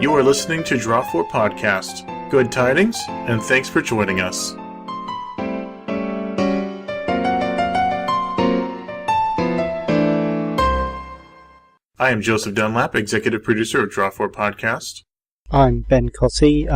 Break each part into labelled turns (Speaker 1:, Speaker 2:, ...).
Speaker 1: You are listening to Draw 4 Podcast. Good tidings, and thanks for joining us. I am Joseph Dunlap, executive producer of Draw 4 Podcast.
Speaker 2: I'm Ben Cotty,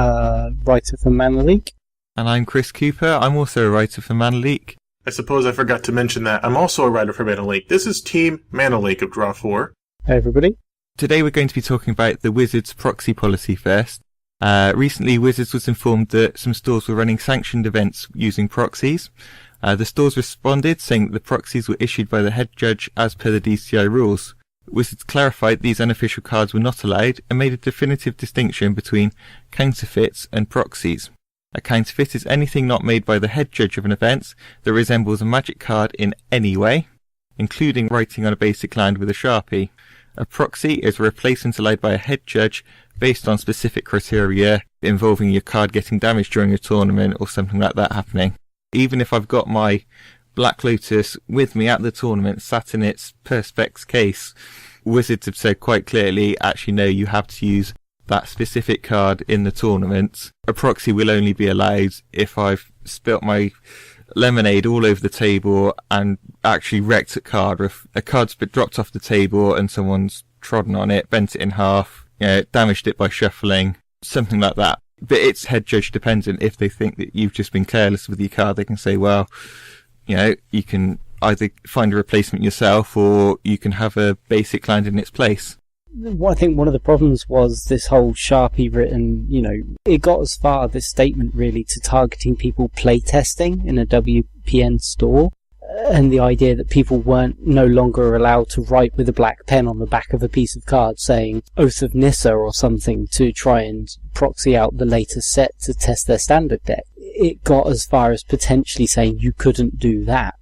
Speaker 2: writer for Manaleak.
Speaker 3: And I'm Chris Cooper. I'm also a writer for Manaleak.
Speaker 1: I suppose I forgot to mention that I'm also a writer for Manaleak. This is Team Manaleak of Draw 4.
Speaker 2: Hey everybody.
Speaker 3: Today we're going to be talking about the Wizards proxy policy first. Recently Wizards was informed that some stores were running sanctioned events using proxies. The stores responded saying that the proxies were issued by the head judge as per the DCI rules. Wizards clarified these unofficial cards were not allowed and made a definitive distinction between counterfeits and proxies. A counterfeit is anything not made by the head judge of an event that resembles a magic card in any way, including writing on a basic land with a Sharpie. A proxy is a replacement allowed by a head judge based on specific criteria involving your card getting damaged during a tournament or something like that happening. Even if I've got my Black Lotus with me at the tournament, sat in its Perspex case, Wizards have said quite clearly, actually no, you have to use that specific card in the tournament. A proxy will only be allowed if I've spilt my lemonade all over the table and actually wrecked a card, or if a card's been dropped off the table and someone's trodden on it, bent it in half, damaged it by shuffling, something like that. But it's head judge dependent. If they think that you've just been careless with your card, they can say, well, you can either find a replacement yourself or you can have a basic land in its place.
Speaker 2: Well, I think one of the problems was this whole Sharpie written, it got as far, this statement really, to targeting people playtesting in a WPN store, and the idea that people weren't no longer allowed to write with a black pen on the back of a piece of card saying Oath of Nissa or something to try and proxy out the latest set to test their standard deck. It got as far as potentially saying you couldn't do that.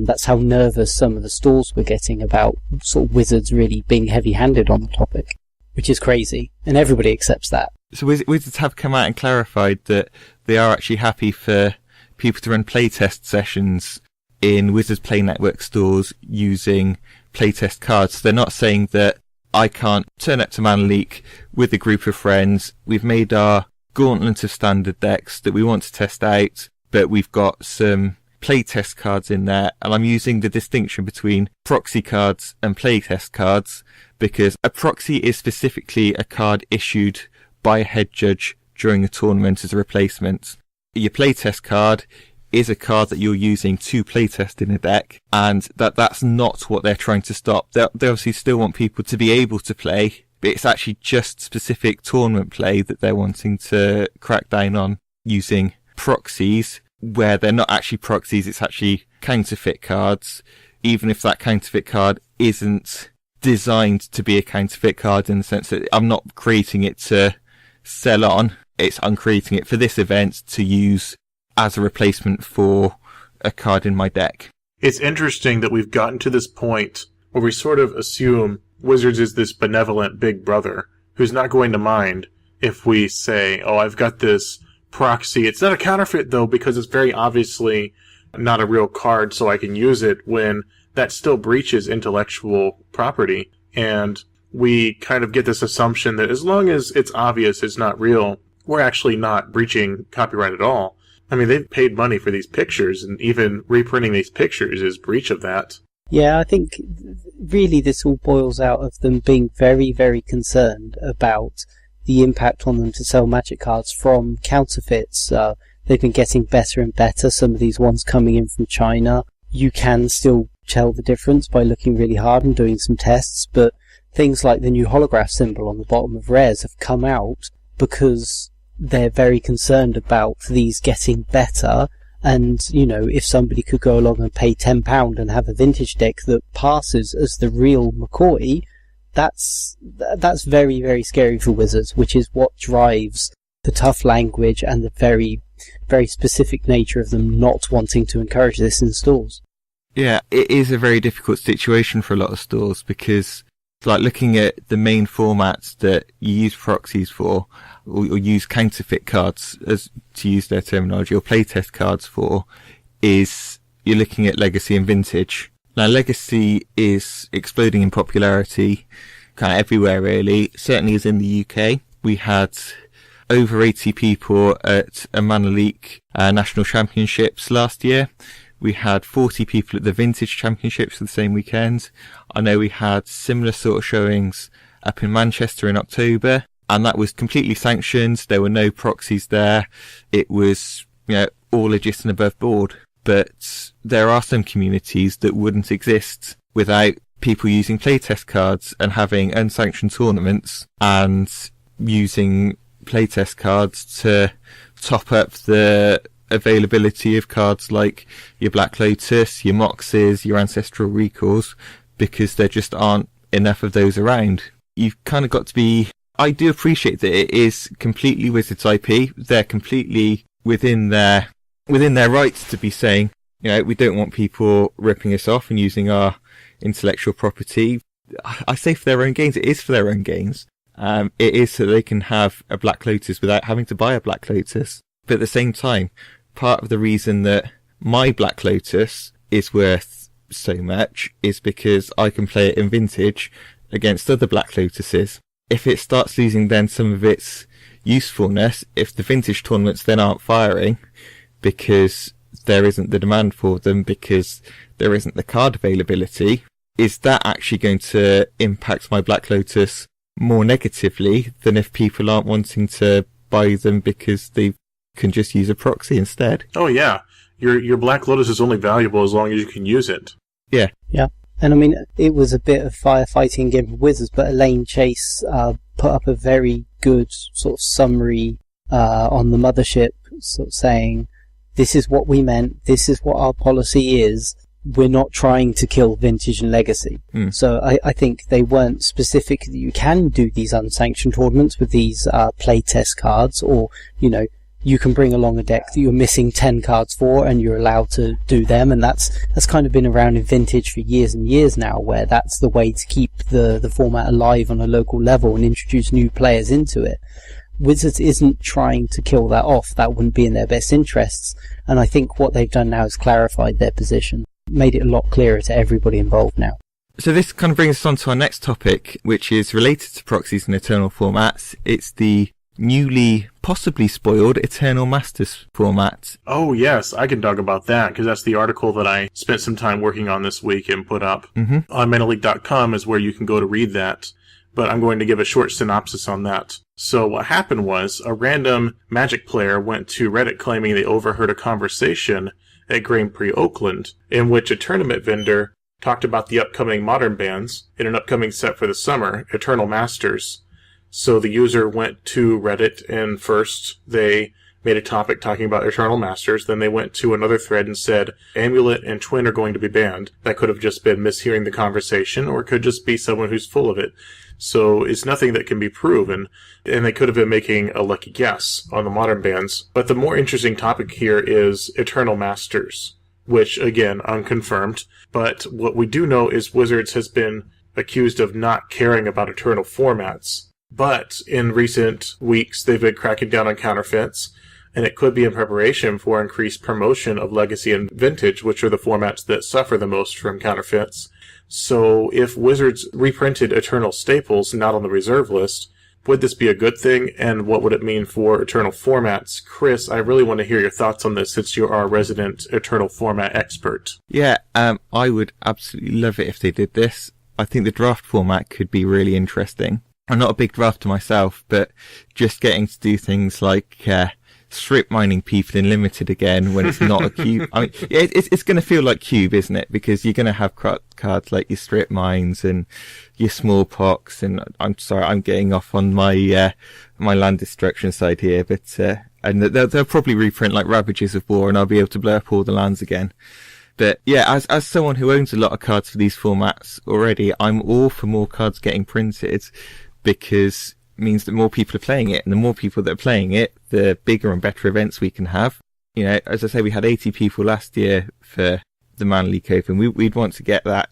Speaker 2: That's how nervous some of the stores were getting about sort of Wizards really being heavy-handed on the topic, which is crazy, and everybody accepts that.
Speaker 3: So Wizards have come out and clarified that they are actually happy for people to run playtest sessions in Wizards Play Network stores using playtest cards. So they're not saying that I can't turn up to Manaleak with a group of friends, we've made our gauntlet of standard decks that we want to test out, but we've got some playtest cards in there, and I'm using the distinction between proxy cards and playtest cards because a proxy is specifically a card issued by a head judge during a tournament as a replacement. Your playtest card is a card that you're using to playtest in a deck, and that's not what they're trying to stop. They obviously still want people to be able to play, but it's actually just specific tournament play that they're wanting to crack down on using proxies, where they're not actually proxies, it's actually counterfeit cards, even if that counterfeit card isn't designed to be a counterfeit card in the sense that I'm not creating it to sell on, I'm creating it for this event to use as a replacement for a card in my deck.
Speaker 1: It's interesting that we've gotten to this point where we sort of assume Wizards is this benevolent big brother who's not going to mind if we say, oh, I've got this proxy. It's not a counterfeit, though, because it's very obviously not a real card, so I can use it, when that still breaches intellectual property. And we kind of get this assumption that as long as it's obvious it's not real, we're actually not breaching copyright at all. I mean, they've paid money for these pictures, and even reprinting these pictures is breach of that.
Speaker 2: Yeah, I think really this all boils out of them being very, very concerned about the impact on them to sell magic cards from counterfeits. They've been getting better and better. Some of these ones coming in from China, you can still tell the difference by looking really hard and doing some tests, but things like the new holograph symbol on the bottom of rares have come out because they're very concerned about these getting better. And, if somebody could go along and pay £10 and have a vintage deck that passes as the real McCoy, that's very, very scary for Wizards, which is what drives the tough language and the very, very specific nature of them not wanting to encourage this in stores.
Speaker 3: Yeah, it is a very difficult situation for a lot of stores because, like, looking at the main formats that you use proxies for, or use counterfeit cards, as to use their terminology, or playtest cards for, is you're looking at Legacy and Vintage. Now, Legacy is exploding in popularity kind of everywhere, really. Certainly is in the UK. we had over 80 people at a Manaleak National Championships last year. We had 40 people at the Vintage Championships for the same weekend. I know we had similar sort of showings up in Manchester in October, and that was completely sanctioned. There were no proxies there. It was, all legit and above board. But there are some communities that wouldn't exist without people using playtest cards and having unsanctioned tournaments and using playtest cards to top up the availability of cards like your Black Lotus, your Moxes, your Ancestral Recalls, because there just aren't enough of those around. You've kind of got to be... I do appreciate that it is completely Wizards IP. They're completely within their rights to be saying, we don't want people ripping us off and using our intellectual property. I say for their own gains. It is for their own gains. It is so they can have a Black Lotus without having to buy a Black Lotus. But at the same time, part of the reason that my Black Lotus is worth so much is because I can play it in Vintage against other Black Lotuses. If it starts losing then some of its usefulness, if the Vintage tournaments then aren't firing because there isn't the demand for them, because there isn't the card availability, is that actually going to impact my Black Lotus more negatively than if people aren't wanting to buy them because they can just use a proxy instead?
Speaker 1: Oh yeah, your Black Lotus is only valuable as long as you can use it.
Speaker 3: Yeah.
Speaker 2: And I mean, it was a bit of firefighting game for Wizards, but Elaine Chase put up a very good sort of summary on the mothership, sort of saying, this is what we meant, this is what our policy is, we're not trying to kill Vintage and Legacy. So I think they weren't specific that you can do these unsanctioned tournaments with these playtest cards, or, you can bring along a deck that you're missing 10 cards for and you're allowed to do them, and that's kind of been around in Vintage for years and years now, where that's the way to keep the format alive on a local level and introduce new players into it. Wizards isn't trying to kill that off. That wouldn't be in their best interests, and I think what they've done now is clarified their position, made it a lot clearer to everybody involved now.
Speaker 3: So this kind of brings us on to our next topic, which is related to proxies and Eternal formats. It's the newly, possibly spoiled Eternal Masters format.
Speaker 1: Oh yes, I can talk about that, because that's the article that I spent some time working on this week and put up. On Manaleak.com is where you can go to read that, but I'm going to give a short synopsis on that. So what happened was, a random Magic player went to Reddit claiming they overheard a conversation at Grand Prix Oakland, in which a tournament vendor talked about the upcoming Modern bans in an upcoming set for the summer, Eternal Masters. So the user went to Reddit, and first they made a topic talking about Eternal Masters, then they went to another thread and said, Amulet and Twin are going to be banned. That could have just been mishearing the conversation, or it could just be someone who's full of it. So it's nothing that can be proven, and they could have been making a lucky guess on the Modern bans. But the more interesting topic here is Eternal Masters, which, again, unconfirmed. But what we do know is Wizards has been accused of not caring about Eternal formats. But in recent weeks, they've been cracking down on counterfeits, and it could be in preparation for increased promotion of Legacy and Vintage, which are the formats that suffer the most from counterfeits. So if Wizards reprinted Eternal staples not on the reserve list, would this be a good thing, and what would it mean for Eternal formats? Chris, I really want to hear your thoughts on this, since you're our resident Eternal format expert.
Speaker 3: Yeah, I would absolutely love it if they did this. I think the draft format could be really interesting. I'm not a big drafter myself, but just getting to do things like strip mining people in Limited again when it's not a cube. I mean, it's going to feel like cube, isn't it? Because you're going to have cards like your strip mines and your smallpox. And I'm sorry, I'm getting off on my my land destruction side here, but and they'll probably reprint like Ravages of War, and I'll be able to blow up all the lands again. But yeah, as someone who owns a lot of cards for these formats already, I'm all for more cards getting printed, because it means that more people are playing it, and the more people that are playing it, the bigger and better events we can have. As I say, we had 80 people last year for the Manaleak Open. We'd want to get that,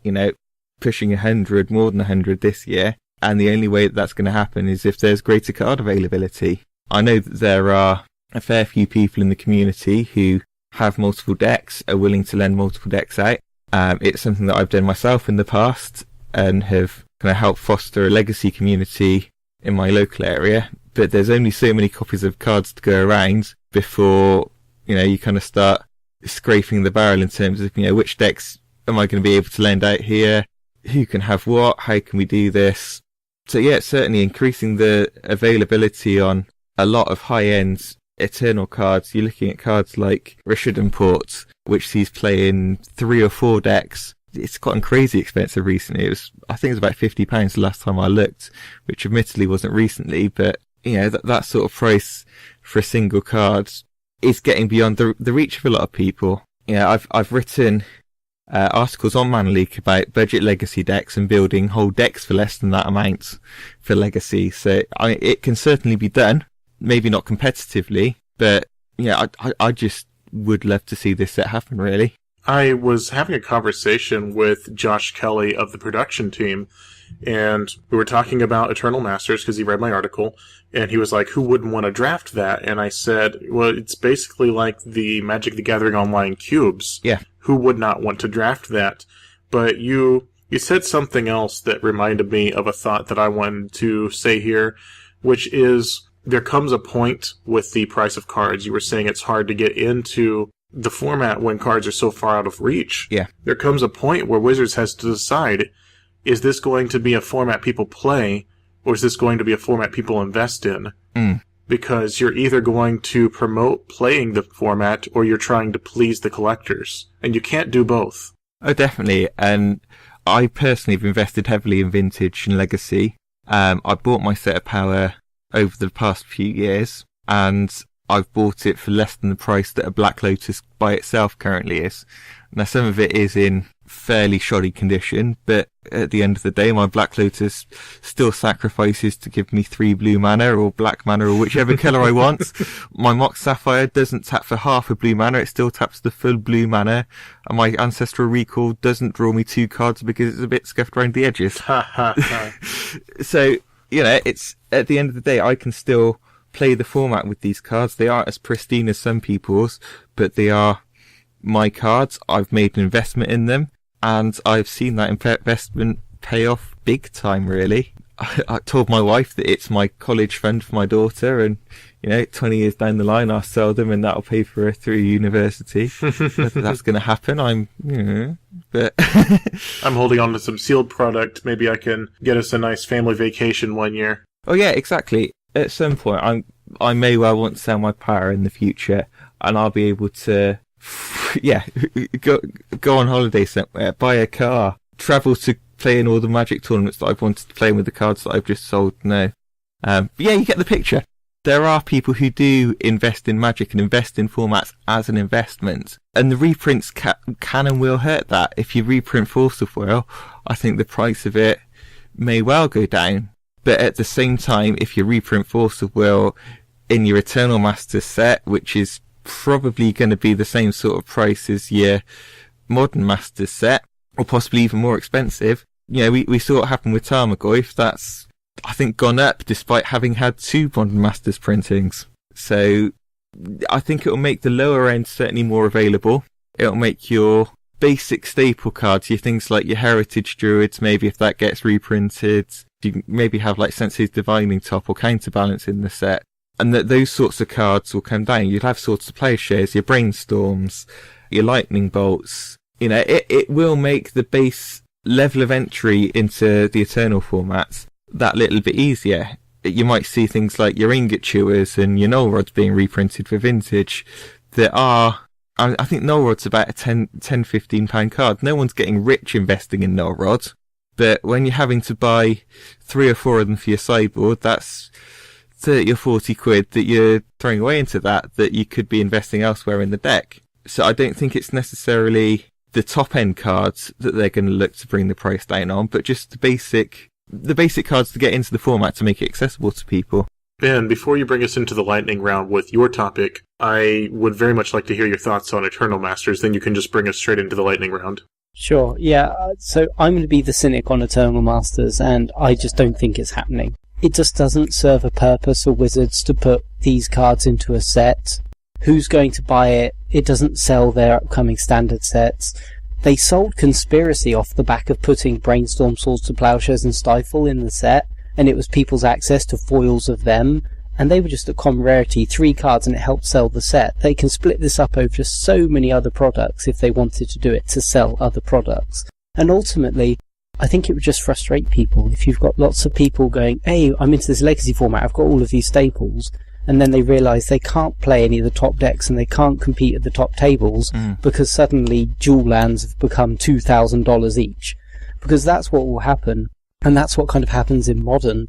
Speaker 3: pushing 100, more than 100 this year. And the only way that's going to happen is if there's greater card availability. I know that there are a fair few people in the community who have multiple decks, are willing to lend multiple decks out. It's something that I've done myself in the past and have kind of helped foster a Legacy community in my local area. but there's only so many copies of cards to go around before, you kind of start scraping the barrel in terms of, which decks am I going to be able to lend out here? Who can have what? How can we do this? So yeah, it's certainly increasing the availability on a lot of high-end Eternal cards. You're looking at cards like Rishadan Port, which sees play in 3 or 4 decks. It's gotten crazy expensive recently. I think it was about £50 the last time I looked, which admittedly wasn't recently, but that sort of price for a single card is getting beyond the reach of a lot of people. I've written articles on Manaleak about budget legacy decks and building whole decks for less than that amount for legacy. So it can certainly be done. Maybe not competitively, but I just would love to see this set happen, really.
Speaker 1: I was having a conversation with Josh Kelly of the production team, and we were talking about Eternal Masters because he read my article, and he was like, who wouldn't want to draft that? And I said, well, it's basically like the Magic the Gathering Online cubes.
Speaker 3: Yeah.
Speaker 1: Who would not want to draft that? But you said something else that reminded me of a thought that I wanted to say here, which is there comes a point with the price of cards. You were saying it's hard to get into the format when cards are so far out of reach.
Speaker 3: Yeah.
Speaker 1: There comes a point where Wizards has to decide, is this going to be a format people play, or is this going to be a format people invest in? Because you're either going to promote playing the format, or you're trying to please the collectors. And you can't do both.
Speaker 3: Oh, definitely. And I personally have invested heavily in Vintage and Legacy. I bought my set of Power over the past few years, and I've bought it for less than the price that a Black Lotus by itself currently is. Now, some of it is in fairly shoddy condition, but at the end of the day, my Black Lotus still sacrifices to give me 3 blue mana or black mana or whichever colour I want. My Mox Sapphire doesn't tap for half a blue mana, it still taps the full blue mana, and my Ancestral Recall doesn't draw me 2 cards because it's a bit scuffed around the edges. So, it's at the end of the day, I can still play the format with these cards. They aren't as pristine as some people's, but they are my cards. I've made an investment in them, and I've seen that investment pay off big time, really. I told my wife that it's my college fund for my daughter, and 20 years down the line I'll sell them and that'll pay for her through university. Whether that's going to happen, but
Speaker 1: I'm holding on to some sealed product. Maybe I can get us a nice family vacation one year.
Speaker 3: Oh yeah, exactly. At some point I may well want to sell my Power in the future, and I'll be able to go on holiday somewhere, buy a car, travel to play in all the Magic tournaments that I've wanted to play with the cards that I've just sold now. But yeah, you get the picture. There are people who do invest in Magic and invest in formats as an investment, and the reprints can and will hurt that. If you reprint Force of Will, I think the price of it may well go down. But at the same time, if you reprint Force of Will in your Eternal Masters set, which is probably going to be the same sort of price as your Modern Masters set, or possibly even more expensive. We saw what happened with Tarmogoyf. That's, I think, gone up despite having had 2 Modern Masters printings. So I think it'll make the lower end certainly more available. It'll make your basic staple cards, your things like your Heritage Druids, maybe if that gets reprinted, you can maybe have like Sensei's Divining Top or Counterbalance in the set. And that those sorts of cards will come down. You'll have sorts of Plowshares, your Brainstorms, your Lightning Bolts. It will make the base level of entry into the Eternal formats that little bit easier. You might see things like your Ingot Chewers and your Null Rods being reprinted for Vintage that are, I think Null Rod's about a £10-15 card. No one's getting rich investing in Null Rod, but when you're having to buy 3 or 4 of them for your sideboard, that's 30 or 40 quid that you're throwing away into that you could be investing elsewhere in the deck. So I don't think it's necessarily the top end cards that they're going to look to bring the price down on, but just the basic cards to get into the format to make it accessible to people.
Speaker 1: Ben, before you bring us into the lightning round with your topic, I would very much like to hear your thoughts on Eternal Masters, then you can just bring us straight into the lightning round.
Speaker 2: Sure, yeah. So I'm going to be the cynic on Eternal Masters, and I just don't think it's happening. It just doesn't serve a purpose for Wizards to put these cards into a set. Who's going to buy it? It doesn't sell their upcoming standard sets. They sold Conspiracy off the back of putting Brainstorm, Swords to Plowshares and Stifle in the set, and it was people's access to foils of them and they were just at common rarity, 3 cards, and it helped sell the set. They can split this up over so many other products if they wanted to do it to sell other products. And ultimately, I think it would just frustrate people. If you've got lots of people going, hey, I'm into this legacy format, I've got all of these staples, and then they realise they can't play any of the top decks and they can't compete at the top tables because suddenly dual lands have become $2,000 each. Because that's what will happen, and that's what kind of happens in Modern.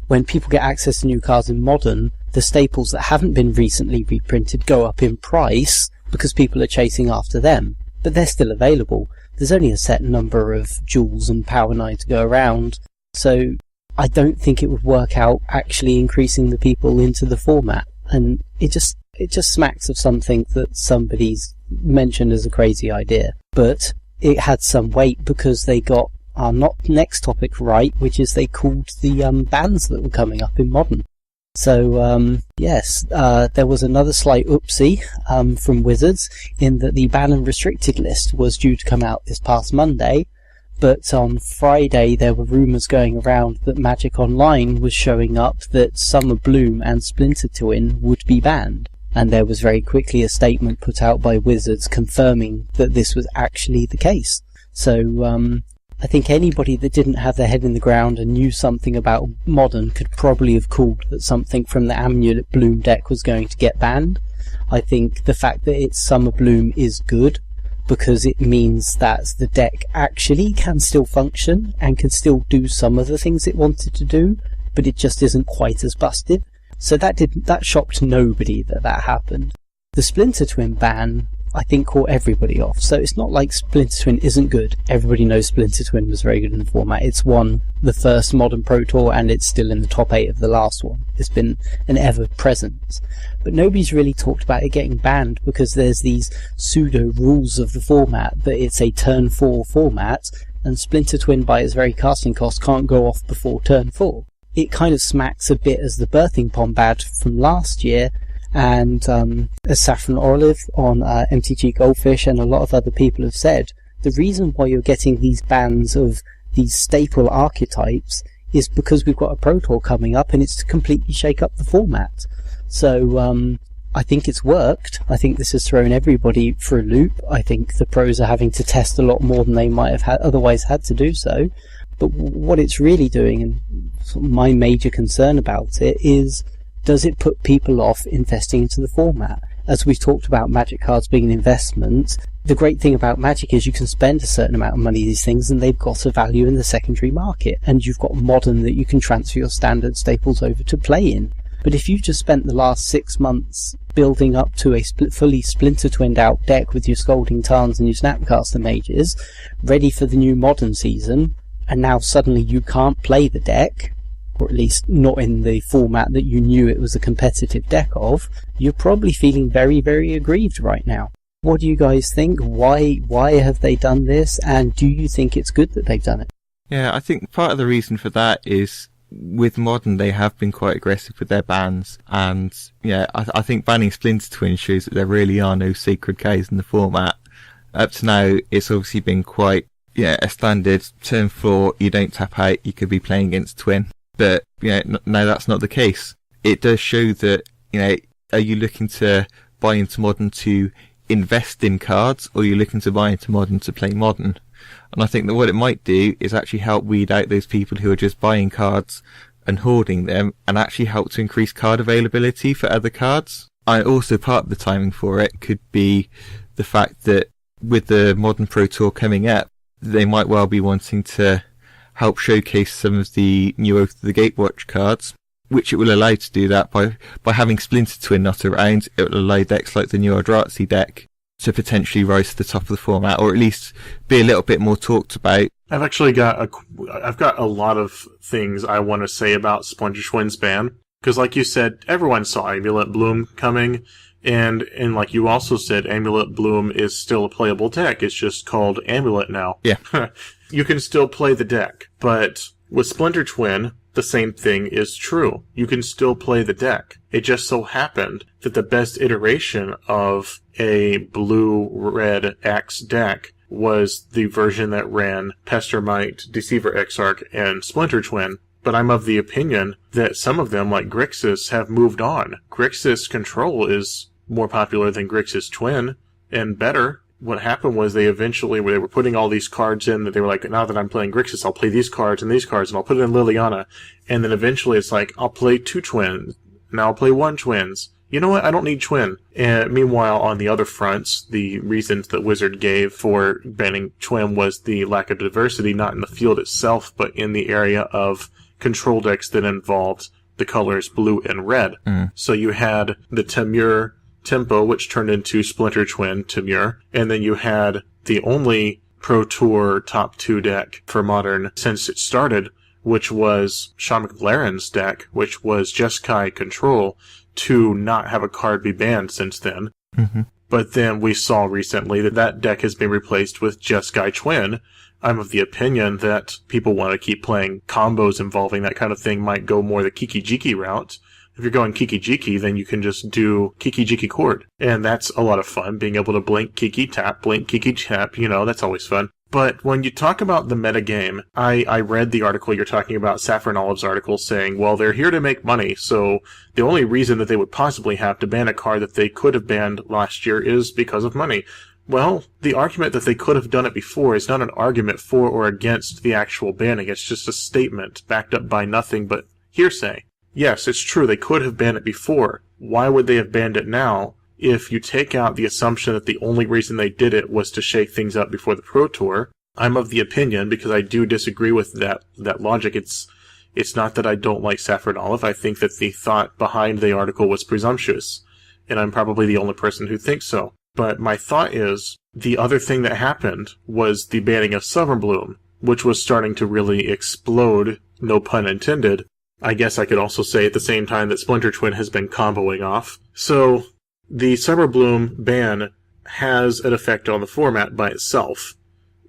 Speaker 2: When people get access to new cards in Modern, the staples that haven't been recently reprinted go up in price because people are chasing after them. But they're still available. There's only a set number of Jewels and Power 9 to go around, so I don't think it would work out actually increasing the people into the format. And it just smacks of something that somebody's mentioned as a crazy idea. But it had some weight because they got our next topic right, which is they called the bans that were coming up in Modern. So, yes, there was another slight oopsie from Wizards in that the ban and restricted list was due to come out this past Monday, but on Friday there were rumours going around that Magic Online was showing up that Summer Bloom and Splinter Twin would be banned. And there was very quickly a statement put out by Wizards confirming that this was actually the case. So, I think anybody that didn't have their head in the ground and knew something about Modern could probably have called that something from the Amulet Bloom deck was going to get banned. I think the fact that it's Summer Bloom is good, because it means that the deck actually can still function and can still do some of the things it wanted to do, but it just isn't quite as busted. So that shocked nobody that happened. The Splinter Twin ban, I think, caught everybody off. So it's not like Splinter Twin isn't good. Everybody knows Splinter Twin was very good in the format. It's won the first Modern Pro Tour and it's still in the top 8 of the last one. It's been an ever-presence. But nobody's really talked about it getting banned because there's these pseudo rules of the format that it's a turn 4 format, and Splinter Twin by its very casting cost can't go off before turn 4. It kind of smacks a bit as the Birthing Pond bad from last year, and as Saffron Olive on MTG Goldfish and a lot of other people have said, the reason why you're getting these bans of these staple archetypes is because we've got a Pro Tour coming up and it's to completely shake up the format. So I think it's worked. I think this has thrown everybody for a loop. I think the pros are having to test a lot more than they might have otherwise had to do so. But what it's really doing, and sort of my major concern about it, is does it put people off investing into the format? As we've talked about Magic cards being an investment, the great thing about Magic is you can spend a certain amount of money on these things and they've got a value in the secondary market, and you've got Modern that you can transfer your standard staples over to play in. But if you've just spent the last 6 months building up to a fully Splinter Twinned out deck with your Scalding Tarns and your Snapcaster Mages, ready for the new Modern season, and now suddenly you can't play the deck, or at least not in the format that you knew it was a competitive deck of, you're probably feeling very, very aggrieved right now. What do you guys think? Why have they done this? And do you think it's good that they've done it?
Speaker 3: Yeah, I think part of the reason for that is with Modern they have been quite aggressive with their bans, and yeah, I think banning Splinter Twin shows that there really are no sacred cows in the format. Up to now, it's obviously been quite a standard turn 4, you don't tap out, you could be playing against Twin. But no, that's not the case. It does show that, are you looking to buy into Modern to invest in cards, or are you looking to buy into Modern to play Modern? And I think that what it might do is actually help weed out those people who are just buying cards and hoarding them, and actually help to increase card availability for other cards. Also, part of the timing for it could be the fact that with the Modern Pro Tour coming up, they might well be wanting to help showcase some of the new Oath of the Gatewatch cards, which it will allow to do that by having Splinter Twin not around. It will allow decks like the new Eldrazi deck to potentially rise to the top of the format, or at least be a little bit more talked about.
Speaker 1: I've actually got a lot of things I want to say about Splinter Twin's ban, because like you said, everyone saw Amulet Bloom coming, and like you also said, Amulet Bloom is still a playable deck. It's just called Amulet now.
Speaker 3: Yeah.
Speaker 1: You can still play the deck, but with Splinter Twin, the same thing is true. You can still play the deck. It just so happened that the best iteration of a blue-red Axe deck was the version that ran Pestermite, Deceiver Exarch, and Splinter Twin. but I'm of the opinion that some of them, like Grixis, have moved on. Grixis Control is more popular than Grixis Twin, and better. What happened was they were putting all these cards in that they were like, now that I'm playing Grixis, I'll play these cards, and I'll put it in Liliana. And then eventually it's like, I'll play 2 twins, now I'll play 1 twins. You know what? I don't need Twin. And meanwhile, on the other fronts, the reasons that Wizard gave for banning Twin was the lack of diversity, not in the field itself, but in the area of control decks that involved the colors blue and red. So you had the Temur Tempo, which turned into Splinter Twin Temur, and then you had the only Pro Tour top 2 deck for Modern since it started, which was Sean McLaren's deck, which was Jeskai Control, to not have a card be banned since then. But then we saw recently that deck has been replaced with Jeskai Twin. I'm of the opinion that people want to keep playing combos involving that kind of thing, might go more the Kiki-Jiki route. If you're going Kiki-Jiki, then you can just do Kiki-Jiki Chord. And that's a lot of fun, being able to blink Kiki, tap, blink Kiki, tap, that's always fun. But when you talk about the metagame, I read the article you're talking about, Saffron Olive's article, saying, well, they're here to make money, so the only reason that they would possibly have to ban a card that they could have banned last year is because of money. Well, the argument that they could have done it before is not an argument for or against the actual banning. It's just a statement backed up by nothing but hearsay. Yes, it's true, they could have banned it before. Why would they have banned it now? If you take out the assumption that the only reason they did it was to shake things up before the Pro Tour, I'm of the opinion, because I do disagree with that logic, it's not that I don't like Saffron Olive, I think that the thought behind the article was presumptuous, and I'm probably the only person who thinks so. But my thought is, the other thing that happened was the banning of Summerbloom, which was starting to really explode, no pun intended. I guess I could also say at the same time that Splinter Twin has been comboing off. So, the Summerbloom ban has an effect on the format by itself,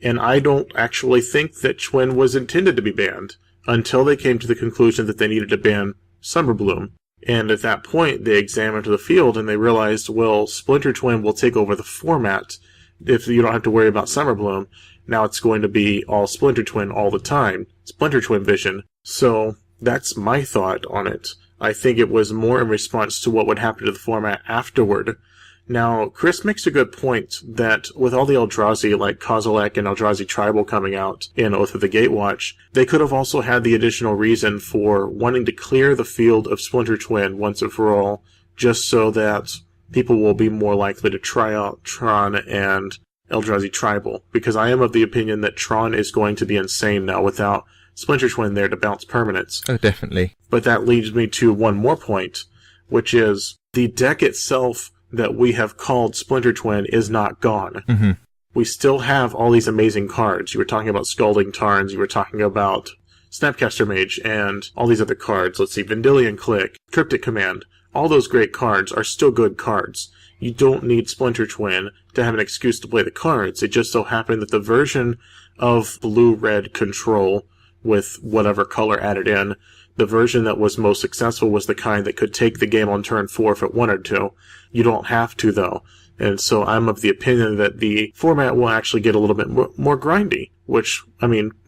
Speaker 1: and I don't actually think that Twin was intended to be banned until they came to the conclusion that they needed to ban Summerbloom. And at that point, they examined the field and they realized, well, Splinter Twin will take over the format if you don't have to worry about Summerbloom. Now it's going to be all Splinter Twin all the time. Splinter Twin vision. So, that's my thought on it. I think it was more in response to what would happen to the format afterward. Now, Chris makes a good point that with all the Eldrazi, like Kozilek and Eldrazi Tribal coming out in Oath of the Gatewatch, they could have also had the additional reason for wanting to clear the field of Splinter Twin once and for all, just so that people will be more likely to try out Tron and Eldrazi Tribal. Because I am of the opinion that Tron is going to be insane now without Splinter Twin there to bounce permanents.
Speaker 3: Oh, definitely.
Speaker 1: But that leads me to one more point, which is the deck itself that we have called Splinter Twin is not gone. We still have all these amazing cards. You were talking about Scalding Tarns, you were talking about Snapcaster Mage, and all these other cards. Let's see, Vendilion Click, Cryptic Command. All those great cards are still good cards. You don't need Splinter Twin to have an excuse to play the cards. It just so happened that the version of Blue-Red Control with whatever color added in, the version that was most successful was the kind that could take the game on turn 4 if it wanted to. You don't have to, though. And so I'm of the opinion that the format will actually get a little bit more grindy, which,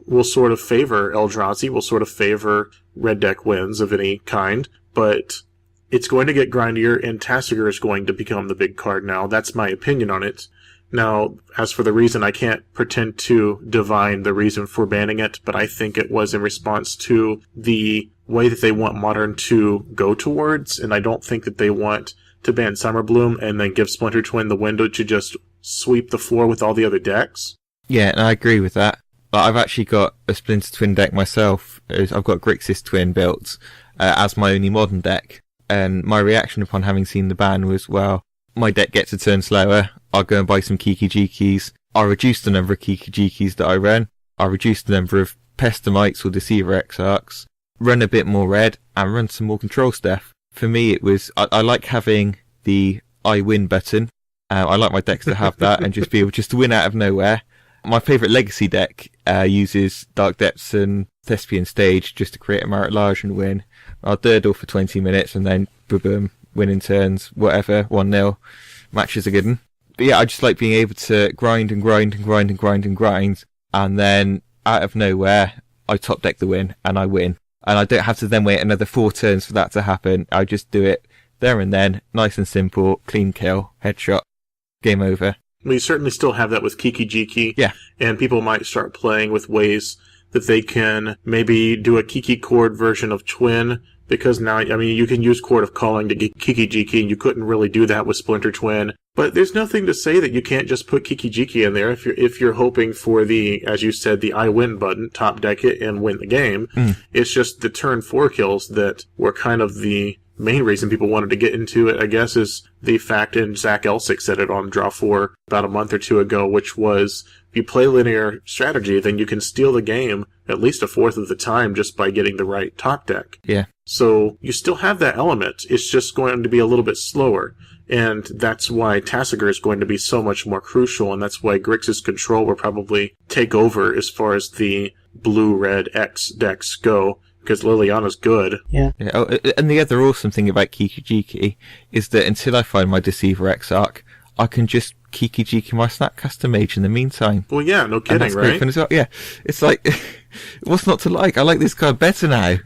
Speaker 1: will sort of favor Eldrazi, will sort of favor red deck wins of any kind, but it's going to get grindier, and Tasigur is going to become the big card now. That's my opinion on it. Now, as for the reason, I can't pretend to divine the reason for banning it, but I think it was in response to the way that they want Modern to go towards, and I don't think that they want to ban Summerbloom and then give Splinter Twin the window to just sweep the floor with all the other decks.
Speaker 3: Yeah, and I agree with that. But I've actually got a Splinter Twin deck myself. I've got Grixis Twin built as my only modern deck, and my reaction upon having seen the ban was, well, my deck gets a turn slower, I'll go and buy some Kiki-Jikis, I'll reduce the number of Kiki-Jikis that I run, I'll reduce the number of Pestimites or Deceiver Exarchs, run a bit more red, and run some more control stuff. For me, it was, I like having the I win button. I like my decks to have that and just be able just to win out of nowhere. My favourite Legacy deck uses Dark Depths and Thespian Stage just to create a Marit Large and win. I'll durdle for 20 minutes and then boom, winning turns, whatever, 1-0. Matches are good. But yeah, I just like being able to grind, and then out of nowhere, I top deck the win and I win. And I don't have to then wait another 4 turns for that to happen. I just do it there and then, nice and simple, clean kill, headshot, game over.
Speaker 1: We certainly still have that with Kiki-Jiki.
Speaker 3: Yeah.
Speaker 1: And people might start playing with ways that they can maybe do a Kiki Chord version of Twin, because now, I mean, you can use Chord of Calling to get Kiki-Jiki, and you couldn't really do that with Splinter Twin. But there's nothing to say that you can't just put Kiki-Jiki in there if you're hoping for the, as you said, the I win button, top deck it and win the game. It's just the turn 4 kills that were kind of the main reason people wanted to get into it, I guess, is the fact, and Zach Elsick said it on Draw 4 about a month or two ago, which was, if you play linear strategy, then you can steal the game at least a fourth of the time just by getting the right top deck.
Speaker 3: Yeah.
Speaker 1: So you still have that element. It's just going to be a little bit slower. And that's why Tassiger is going to be so much more crucial, and that's why Grixis Control will probably take over as far as the blue-red X decks go, because Liliana's good.
Speaker 2: Yeah.
Speaker 3: Oh, and the other awesome thing about Kiki-Jiki is that until I find my Deceiver Exarch, I can just Kiki-Jiki my Snapcaster Mage in the meantime.
Speaker 1: Well, yeah, no kidding,
Speaker 3: that's
Speaker 1: right?
Speaker 3: great fun as well. Yeah, it's like, what's not to like? I like this card better now.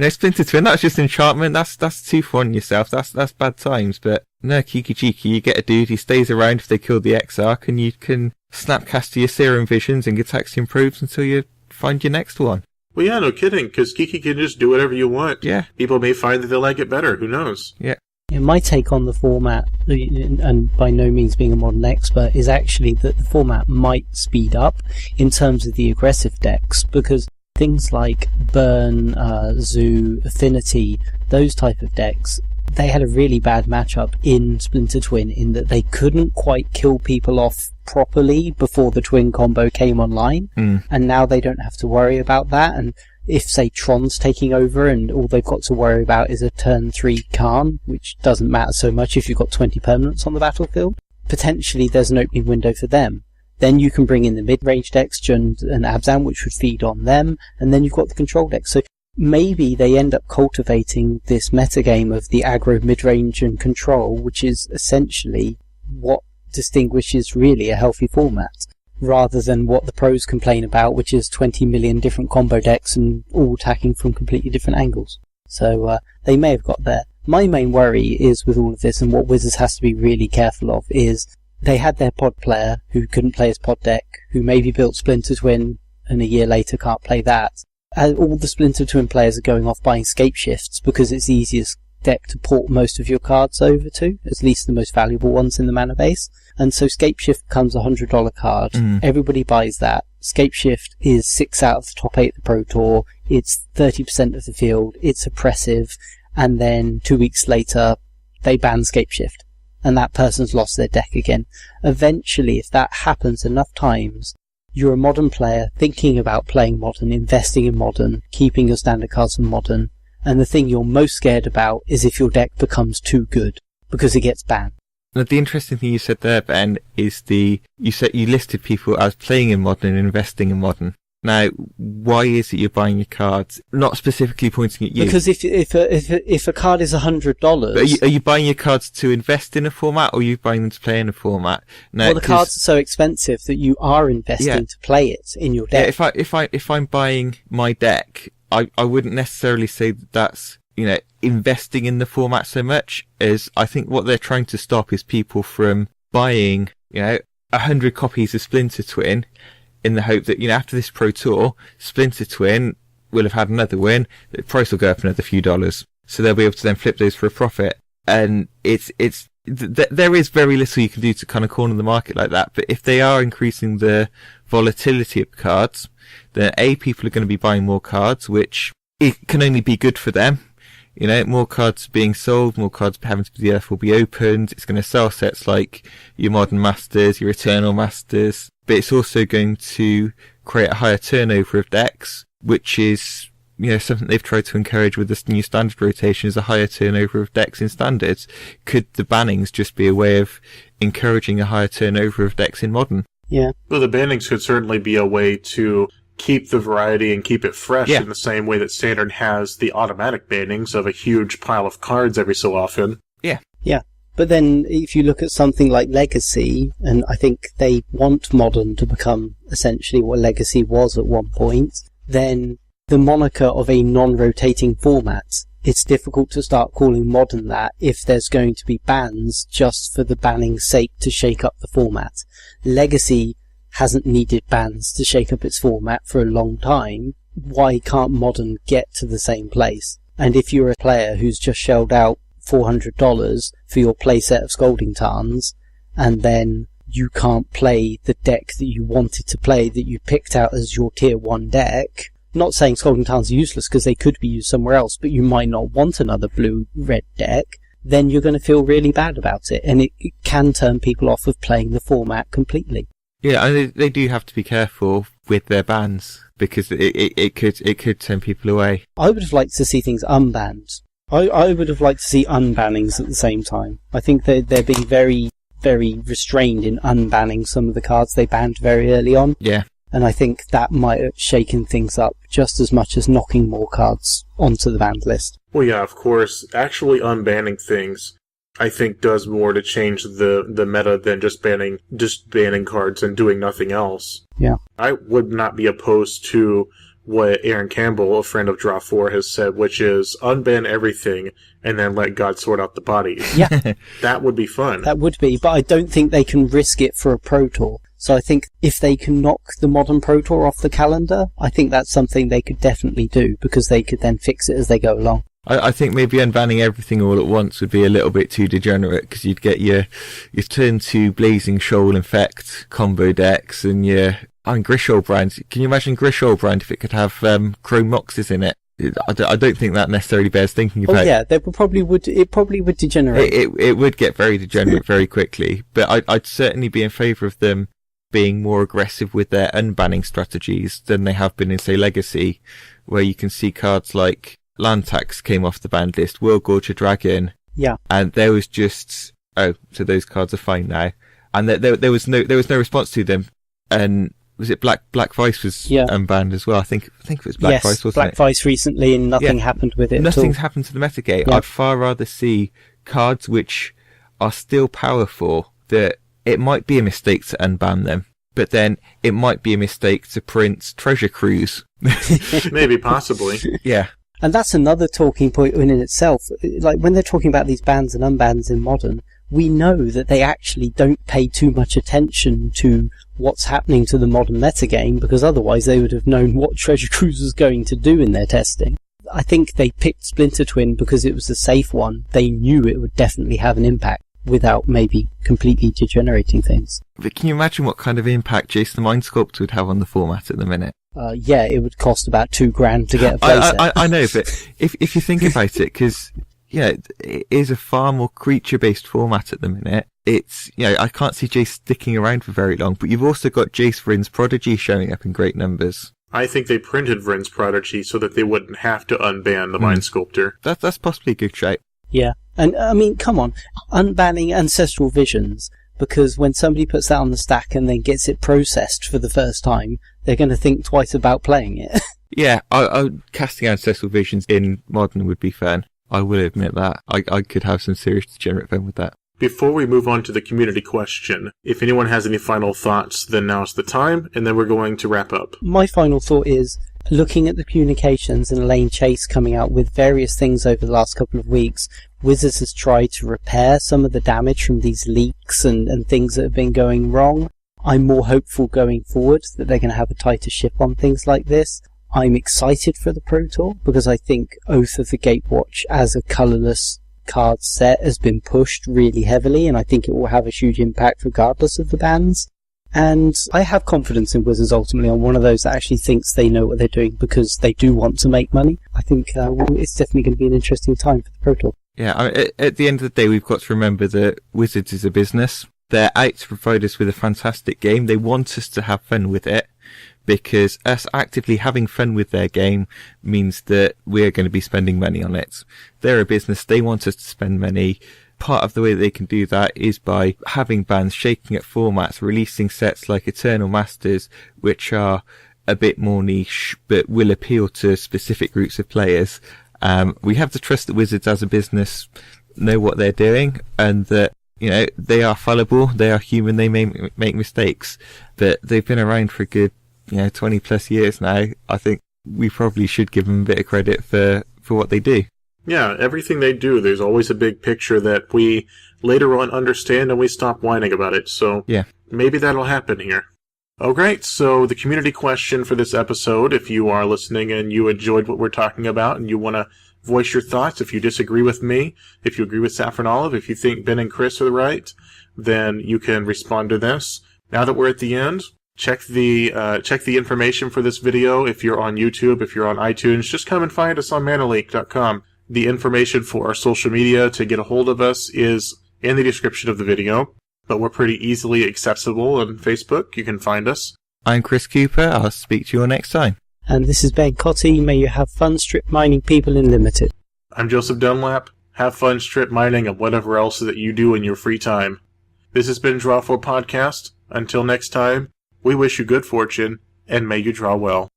Speaker 3: Splinter Twin, that's just enchantment. That's too fun yourself. That's bad times. But no, Kiki-Jiki, you get a dude, he stays around if they kill the Exarch, and you can Snapcaster your Serum Visions and get Axiom Probes until you find your next one.
Speaker 1: Well, yeah, no kidding, because Kiki can just do whatever you want.
Speaker 3: Yeah.
Speaker 1: People may find that they like it better. Who knows?
Speaker 3: Yeah.
Speaker 2: Yeah, my take on the format, and by no means being a modern expert, is actually that the format might speed up in terms of the aggressive decks, because things like Burn, Zoo, Affinity, those type of decks, they had a really bad matchup in Splinter Twin in that they couldn't quite kill people off properly before the Twin combo came online, and now they don't have to worry about that. And if, say, Tron's taking over and all they've got to worry about is a turn 3 Khan, which doesn't matter so much if you've got 20 permanents on the battlefield, potentially there's an opening window for them. Then you can bring in the mid-range decks, Jund and Abzan, which would feed on them, and then you've got the control decks. So maybe they end up cultivating this metagame of the aggro, mid-range and control, which is essentially what distinguishes really a healthy format, rather than what the pros complain about, which is 20 million different combo decks and all attacking from completely different angles. So they may have got there. My main worry is with all of this, and what Wizards has to be really careful of, is they had their pod player who couldn't play his pod deck, who maybe built Splinter Twin and a year later can't play that. And all the Splinter Twin players are going off buying Scape Shifts because it's the easiest deck to port most of your cards over to, at least the most valuable ones in the mana base. And so Scape Shift becomes a $100 card. Everybody buys that. Scape Shift is 6 out of the top 8 of the Pro Tour. It's 30% of the field. It's oppressive. And then 2 weeks later, they ban Scape Shift. And that person's lost their deck again. Eventually, if that happens enough times, you're a modern player thinking about playing modern, investing in modern, keeping your standard cards in modern. And the thing you're most scared about is if your deck becomes too good, because it gets banned.
Speaker 3: Now, the interesting thing you said there, Ben, is you listed people as playing in modern and investing in modern. Now, why is it you're buying your cards? Not specifically pointing at you.
Speaker 2: Because if a card is $100,
Speaker 3: are you buying your cards to invest in a format, or are you buying them to play in a format? Now,
Speaker 2: well, the cards are so expensive that you are investing to play it in your deck.
Speaker 3: Yeah, if I'm buying my deck, I wouldn't necessarily say that that's, investing in the format so much, as I think what they're trying to stop is people from buying, 100 copies of Splinter Twin in the hope that, after this Pro Tour, Splinter Twin will have had another win, the price will go up another few dollars. So they'll be able to then flip those for a profit. And there is very little you can do to kind of corner the market like that. But if they are increasing the volatility of cards, then people are going to be buying more cards, which it can only be good for them. More cards being sold, more cards having to be, the earth will be opened. It's going to sell sets like your Modern Masters, your Eternal Masters, but it's also going to create a higher turnover of decks, which is, something they've tried to encourage with this new standard rotation, is a higher turnover of decks in standards. Could the bannings just be a way of encouraging a higher turnover of decks in modern?
Speaker 2: Yeah.
Speaker 1: Well, the bannings could certainly be a way to keep the variety and keep it fresh in the same way that Standard has the automatic bannings of a huge pile of cards every so often.
Speaker 3: Yeah.
Speaker 2: Yeah. But then if you look at something like Legacy, and I think they want Modern to become essentially what Legacy was at one point, then the moniker of a non-rotating format. It's difficult to start calling Modern that if there's going to be bans just for the banning's sake to shake up the format. Legacy hasn't needed bans to shake up its format for a long time. Why can't Modern get to the same place? And if you're a player who's just shelled out $400 for your playset of Scolding Tarns, and then you can't play the deck that you wanted to play, that you picked out as your tier 1 deck, not saying Scolding Tarns are useless because they could be used somewhere else, but you might not want another blue-red deck, then you're going to feel really bad about it, and it can turn people off of playing the format completely.
Speaker 3: Yeah, and they do have to be careful with their bans, because it could turn people away.
Speaker 2: I would have liked to see things unbanned. I would have liked to see unbannings at the same time. I think they're being very, very restrained in unbanning some of the cards they banned very early on.
Speaker 3: Yeah.
Speaker 2: And I think that might have shaken things up just as much as knocking more cards onto the banned list.
Speaker 1: Well, yeah, of course. Actually unbanning things, I think, does more to change the meta than just banning cards and doing nothing else.
Speaker 2: Yeah.
Speaker 1: I would not be opposed to what Aaron Campbell, a friend of Draw 4, has said, which is unban everything and then let God sort out the bodies.
Speaker 2: Yeah.
Speaker 1: That would be fun.
Speaker 2: That would be, but I don't think they can risk it for a Pro Tour. So I think if they can knock the Modern Pro Tour off the calendar, I think that's something they could definitely do, because they could then fix it as they go along.
Speaker 3: I think maybe unbanning everything all at once would be a little bit too degenerate, because you'd get your turn to Blazing Shoal Infect combo decks and your Grisholbrand. Can you imagine Grisholbrand if it could have Chrome Moxes in it? I don't think that necessarily bears thinking about.
Speaker 2: Oh yeah, it probably would degenerate.
Speaker 3: It would get very degenerate very quickly, but I'd certainly be in favour of them being more aggressive with their unbanning strategies than they have been in, say, Legacy, where you can see cards like Land Tax came off the banned list, World Gorger Dragon.
Speaker 2: Yeah.
Speaker 3: And there was just, so those cards are fine now. And there was no response to them. And was it Black Vice was unbanned as well? I think it was Black Vice, wasn't
Speaker 2: Black
Speaker 3: it?
Speaker 2: Vice recently, and nothing happened with it.
Speaker 3: Nothing's happened to the metagame.
Speaker 2: Yeah.
Speaker 3: I'd far rather see cards which are still powerful, that it might be a mistake to unban them, but then it might be a mistake to print Treasure Cruise.
Speaker 1: Maybe, possibly.
Speaker 3: Yeah.
Speaker 2: And that's another talking point in itself. Like, when they're talking about these bans and unbans in Modern, we know that they actually don't pay too much attention to what's happening to the Modern metagame, because otherwise they would have known what Treasure Cruise was going to do in their testing. I think they picked Splinter Twin because it was a safe one. They knew it would definitely have an impact without maybe completely degenerating things.
Speaker 3: But can you imagine what kind of impact Jason the Mind Sculptor would have on the format at the minute?
Speaker 2: Yeah, it would cost about $2,000 to get a playset.
Speaker 3: I know, but if you think about it, because it is a far more creature-based format at the minute. It's, I can't see Jace sticking around for very long, but you've also got Jace Vryn's Prodigy showing up in great numbers.
Speaker 1: I think they printed Vryn's Prodigy so that they wouldn't have to unban the Mind Sculptor.
Speaker 3: That's possibly a good shape.
Speaker 2: Yeah, and I mean, come on, unbanning Ancestral Visions, because when somebody puts that on the stack and then gets it processed for the first time, they're going to think twice about playing it.
Speaker 3: Yeah, casting Ancestral Visions in Modern would be fun. I will admit that. I could have some serious degenerate fun with that.
Speaker 1: Before we move on to the community question, if anyone has any final thoughts, then now's the time, and then we're going to wrap up.
Speaker 2: My final thought is, looking at the communications and Elaine Chase coming out with various things over the last couple of weeks, Wizards has tried to repair some of the damage from these leaks and things that have been going wrong. I'm more hopeful going forward that they're going to have a tighter ship on things like this. I'm excited for the Pro Tour because I think Oath of the Gatewatch as a colourless card set has been pushed really heavily, and I think it will have a huge impact regardless of the bans. And I have confidence in Wizards ultimately. I'm one of those that actually thinks they know what they're doing because they do want to make money. I think it's definitely going to be an interesting time for the Pro Tour.
Speaker 3: Yeah, at the end of the day, we've got to remember that Wizards is a business. They're out to provide us with a fantastic game. They want us to have fun with it, because us actively having fun with their game means that we're going to be spending money on it. They're a business. They want us to spend money. Part of the way they can do that is by having bans, shaking up formats, releasing sets like Eternal Masters, which are a bit more niche, but will appeal to specific groups of players. We have to trust that Wizards as a business know what they're doing, and that, they are fallible, they are human, they may make mistakes, but they've been around for a good, 20 plus years now. I think we probably should give them a bit of credit for what they do.
Speaker 1: Yeah, everything they do, there's always a big picture that we later on understand and we stop whining about it. So
Speaker 3: Yeah.
Speaker 1: maybe that'll happen here. Oh, great. So the community question for this episode, if you are listening and you enjoyed what we're talking about and you want to voice your thoughts, if you disagree with me, if you agree with Saffron Olive, if you think Ben and Chris are right, then you can respond to this. Now that we're at the end, check the information for this video. If you're on YouTube, if you're on iTunes, just come and find us on Manaleak.com. The information for our social media to get a hold of us is in the description of the video, but we're pretty easily accessible on Facebook. You can find us.
Speaker 3: I'm Chris Cooper. I'll speak to you all next time.
Speaker 2: And this is Ben Cotty. May you have fun strip mining people in Limited.
Speaker 1: I'm Joseph Dunlap. Have fun strip mining and whatever else that you do in your free time. This has been Draw 4 Podcast. Until next time, we wish you good fortune, and may you draw well.